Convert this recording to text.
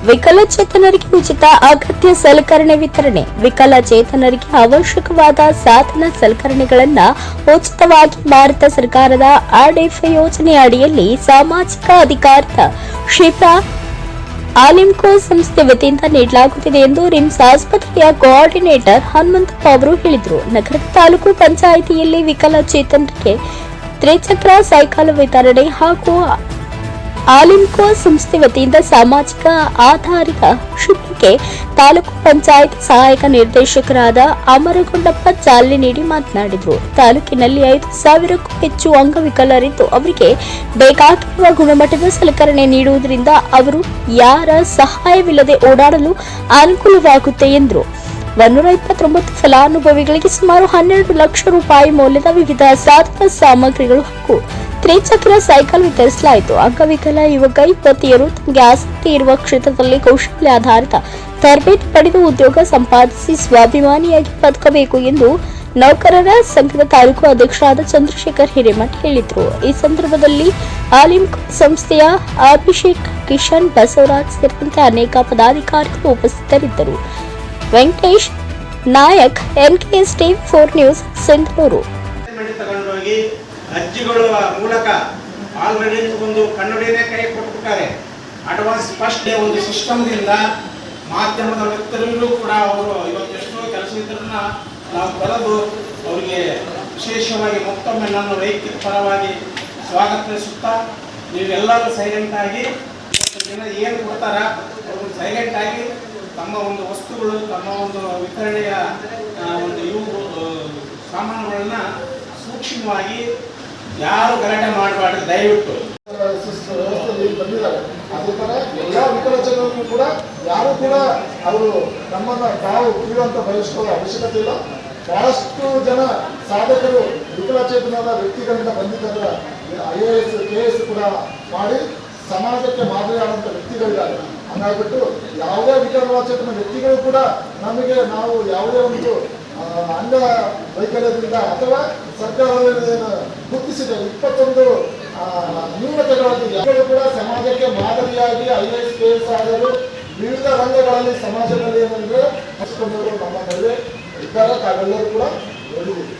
ವಿಕಲಚೇತನರಿಗೆ ಉಚಿತ ಅಗತ್ಯ ಸಲಕರಣೆ ವಿತರಣೆ. ವಿಕಲಚೇತನರಿಗೆ ಅವಶ್ಯಕವಾದ ಸಾಧನ ಸಲಕರಣೆಗಳನ್ನು ಉಚಿತವಾಗಿ ಭಾರತ ಸರ್ಕಾರದ ಆರ್ಡಿಎಫ್ ಯೋಜನೆ ಅಡಿಯಲ್ಲಿ ಸಾಮಾಜಿಕ ಅಧಿಕಾರದ ಶಿಬಿರ ಆಲಿಮ್ಕೋ ಸಂಸ್ಥೆ ವತಿಯಿಂದ ನೀಡಲಾಗುತ್ತಿದೆ ಎಂದು ರಿಮ್ಸ್ ಆಸ್ಪತ್ರೆಯ ಕೋಆರ್ಡಿನೇಟರ್ ಹನುಮಂತಪ್ಪ ಅವರು ಹೇಳಿದರು. ನಗರದ ತಾಲೂಕು ಪಂಚಾಯಿತಿಯಲ್ಲಿ ವಿಕಲಚೇತನರಿಗೆ ತ್ರಿಚಕ್ರ ಸೈಕಲ್ ವಿತರಣೆ ಹಾಗೂ ಆಲಿಮ್ಕೋ ಸಂಸ್ಥೆ ವತಿಯಿಂದ ಸಾಮಾಜಿಕ ಆಧಾರಿತ ಶಿಬಿರಕ್ಕೆ ತಾಲೂಕು ಪಂಚಾಯತ್ ಸಹಾಯಕ ನಿರ್ದೇಶಕರಾದ ಅಮರಗೊಂಡಪ್ಪ ಚಾಲನೆ ನೀಡಿ ಮಾತನಾಡಿದರು. ತಾಲೂಕಿನಲ್ಲಿ 5,000ಕ್ಕೂ ಹೆಚ್ಚು ಅಂಗವಿಕಲರಿದ್ದು ಅವರಿಗೆ ಬೇಕಾಗಿರುವ ಗುಣಮಟ್ಟದ ಸಲಕರಣೆ ನೀಡುವುದರಿಂದ ಅವರು ಯಾರ ಸಹಾಯವಿಲ್ಲದೆ ಓಡಾಡಲು ಅನುಕೂಲವಾಗುತ್ತೆ ಎಂದರು. 129 ಫಲಾನುಭವಿಗಳಿಗೆ ಸುಮಾರು 12 ಲಕ್ಷ ರೂಪಾಯಿ ಮೌಲ್ಯದ ವಿವಿಧ ಸಾಧನ ಸಾಮಗ್ರಿಗಳು ಹಾಗೂ ತ್ರಿಚಕ್ರ ಸೈಕಲ್ ವಿತರಿಸಲಾಯಿತು. ಅಂಗವಿಕಲ ಯುವಕ ಯುವತಿಯರು ತಮಗೆ ಆಸಕ್ತಿ ಇರುವ ಕ್ಷೇತ್ರದಲ್ಲಿ ಕೌಶಲ್ಯ ಆಧಾರಿತ ತರಬೇತಿ ಪಡೆದು ಉದ್ಯೋಗ ಸಂಪಾದಿಸಿ ಸ್ವಾಭಿಮಾನಿಯಾಗಿ ಬದುಕಬೇಕು ಎಂದು ನೌಕರರ ಸಂಘದ ತಾಲೂಕು ಅಧ್ಯಕ್ಷರಾದ ಚಂದ್ರಶೇಖರ್ ಹಿರೇಮಠ್ ಹೇಳಿದರು. ಈ ಸಂದರ್ಭದಲ್ಲಿ ಆಲಿಮ್ಕೋ ಸಂಸ್ಥೆಯ ಅಭಿಷೇಕ್, ಕಿಶನ್, ಬಸವರಾಜ್ ಸೇರಿದಂತೆ ಅನೇಕ ಪದಾಧಿಕಾರಿಗಳು ಉಪಸ್ಥಿತರಿದ್ದರು. Venkatesh Nayak, NKS TV 4 news, Sindhanur. ಅರ್ಜಿಗಳ ಮೂಲಕ ಆಲ್ರೆಡಿ ಒಂದು ಕನ್ನಡಿನೇ ಕೈ ಕೊಟ್ಬಿಟ್ಟಾರೆ. ಅಡ್ವಾನ್ಸ್ ಫಸ್ಟ್ ಡೇ ಒಂದು ಸಿಸ್ಟಮ್ದಿಂದ ಮಾಧ್ಯಮದ ವ್ಯಕ್ತರಿಗೂ ಕೂಡ ಅವರು ಇವತ್ತೆಷ್ಟೋ ಕೆಲಸ ಇದ್ರನ್ನ ನಾವು ಬರೆದು ಅವರಿಗೆ ವಿಶೇಷವಾಗಿ ಮತ್ತೊಮ್ಮೆ ನನ್ನ ವೈಯಕ್ತಿಕ ಪರವಾಗಿ ಸ್ವಾಗತಿಸುತ್ತಾ, ನೀವೆಲ್ಲರೂ ಸೈಲೆಂಟ್ ಆಗಿ ದಿನ ಏನು ಕೊಡ್ತಾರ ಅವರು ಸೈಲೆಂಟ್ ಆಗಿ ತಮ್ಮ ಒಂದು ವಸ್ತುಗಳು, ತಮ್ಮ ಒಂದು ವಿತರಣೆಯ ಒಂದು ಇವು ಸಾಮಾನುಗಳನ್ನ ಸೂಕ್ಷ್ಮವಾಗಿ ಯಾರು ಗಲಾಟೆ ಮಾಡಬಾರ್ದು ದಯವಿಟ್ಟು. ಬಂದಿದ್ದಾರೆ. ಅದೇ ತರ ಎಲ್ಲ ವಿಕಲಚೇತನರಿಗೂ ಕೂಡ ಯಾರು ಕೂಡ ಅವರು ನಮ್ಮನ್ನ ತಾವು ತಿಳಿಯುವಂತ ಬಯಸ್ಕೊಳ್ಳೋ ಅವಶ್ಯಕತೆ ಇಲ್ಲ. ಬಹಳಷ್ಟು ಜನ ಸಾಧಕರು ವಿಕಲಚೇತನದ ವ್ಯಕ್ತಿಗಳಿಂದ ಬಂದಿದ್ದಾರೆ. IAS, KS ಕೂಡ ಮಾಡಿ ಸಮಾಜಕ್ಕೆ ಮಾದರಿಯಾದಂಥ ವ್ಯಕ್ತಿಗಳಿದ್ದಾರೆ. ಹಂಗಾಗ್ಬಿಟ್ಟು ಯಾವುದೇ ವಿಕಲಚೇತನ ವ್ಯಕ್ತಿಗಳು ಕೂಡ ನಮಗೆ ನಾವು ಯಾವುದೇ ಒಂದು ಅಂಗ ವೈಕಲ್ಯದಿಂದ ಅಥವಾ ಸರ್ಕಾರದಲ್ಲಿ ಗುರುತಿಸಿದೆ 21 ನ್ಯೂನತೆಗಳಲ್ಲಿ ಎಲ್ಲರೂ ಕೂಡ ಸಮಾಜಕ್ಕೆ ಮಾದರಿಯಾಗಿ IAS, KS ಆದರೂ ವಿವಿಧ ರಂಗಗಳಲ್ಲಿ ಸಮಾಜದಲ್ಲಿ ಏನಂದ್ರೆ ಹಚ್ಚಿಕೊಂಡವರು ನಮ್ಮ ನಡುವೆ ಇದ್ದಾರೆ. ತಾವೆಲ್ಲರೂ ಕೂಡ ನೋಡಿದ್ದೀವಿ.